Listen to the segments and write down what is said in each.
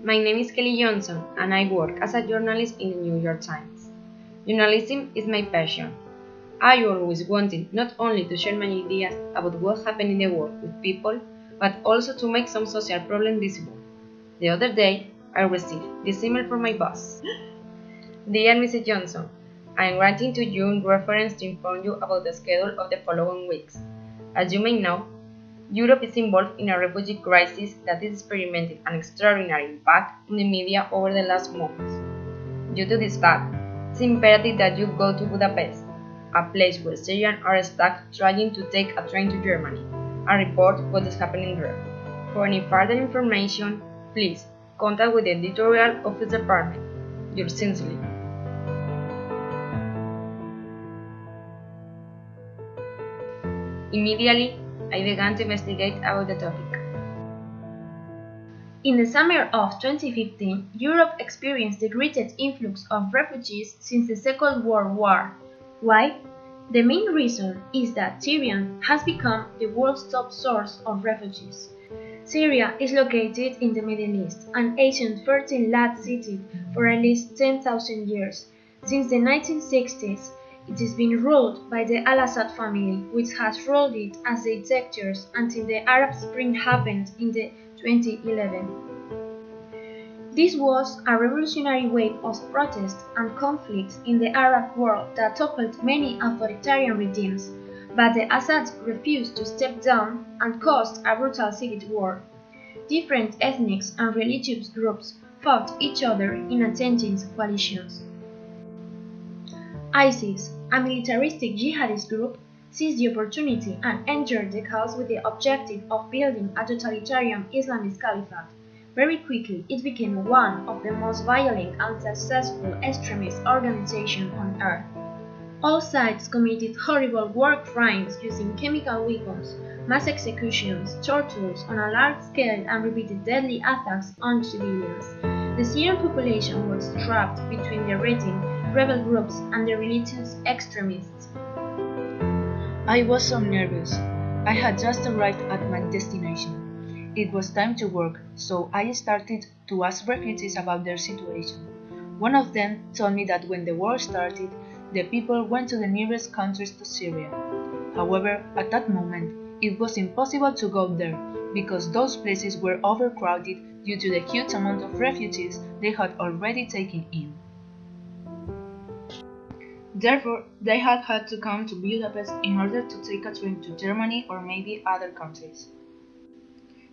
My name is Kelly Johnson, and I work as a journalist in the New York Times. Journalism is my passion. I always wanted not only to share my ideas about what happened in the world with people, but also to make some social problem visible. The other day, I received this email from my boss. Dear Mrs. Johnson, I am writing to you in reference to inform you about the schedule of the following weeks. As you may know, Europe is involved in a refugee crisis that is experiencing an extraordinary impact in the media over the last months. Due to this fact, it's imperative that you go to Budapest, a place where Syrians are stuck trying to take a train to Germany, and report what is happening there. For any further information, please contact with the editorial office department. Yours sincerely. Immediately, I began to investigate about the topic. In the summer of 2015, Europe experienced the greatest influx of refugees since the Second World War. Why? The main reason is that Syria has become the world's top source of refugees. Syria is located in the Middle East, an ancient fertile land city for at least 10,000 years. Since the 1960s, it has been ruled by the Al-Assad family, which has ruled it as the dictators until the Arab Spring happened in 2011. This was a revolutionary wave of protests and conflicts in the Arab world that toppled many authoritarian regimes, but the Assads refused to step down and caused a brutal civil war. Different ethnic and religious groups fought each other in attempted coalitions. ISIS, a militaristic jihadist group, seized the opportunity and entered the cause with the objective of building a totalitarian Islamist caliphate. Very quickly, it became one of the most violent and successful extremist organizations on earth. All sides committed horrible war crimes using chemical weapons, mass executions, tortures on a large scale, and repeated deadly attacks on civilians. The Syrian population was trapped between the regime, rebel groups, and the religious extremists. I was so nervous. I had just arrived at my destination. It was time to work, so I started to ask refugees about their situation. One of them told me that when the war started, the people went to the nearest countries to Syria. However, at that moment, it was impossible to go there, because those places were overcrowded due to the huge amount of refugees they had already taken in. Therefore, they had to come to Budapest in order to take a train to Germany or maybe other countries.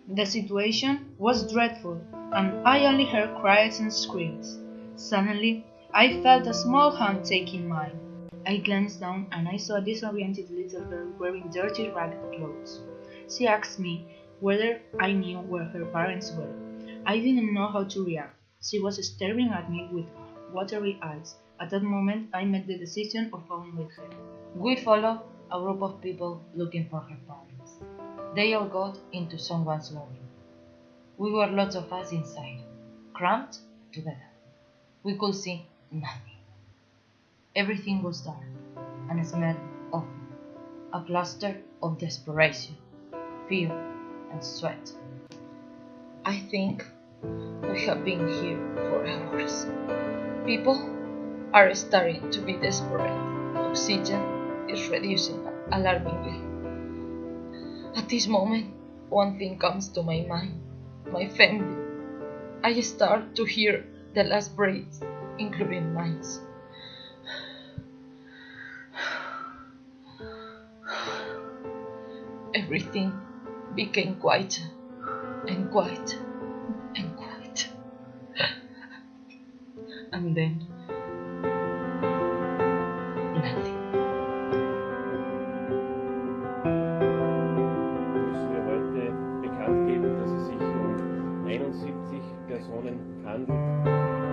The situation was dreadful, and I only heard cries and screams. Suddenly, I felt a small hand taking mine. I glanced down and I saw a disoriented little girl wearing dirty, ragged clothes. She asked me whether I knew where her parents were. I didn't know how to react. She was staring at me with watery eyes. At that moment, I made the decision of going with her. We followed a group of people looking for her parents. They all got into someone's lorry. We were lots of us inside, cramped together. We could see nothing. Everything was dark and smelled awful, a cluster of desperation, fear, and sweat. I think we have been here for hours. People are starting to be desperate. Oxygen is reducing alarmingly. At this moment, one thing comes to my mind: my family. I start to hear the last breaths, including mine. Everything became quiet and quiet and quiet. And then nothing. Müssen wir heute bekannt geben, dass es sich um 71 Personen handelt,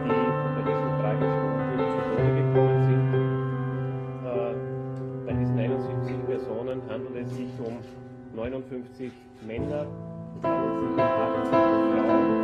die bei diesem tragischen Unglück zu Tode gekommen sind. Bei diesen 71 Personen handelt es sich um 59 Männer, es handelt sich um 8 Frauen.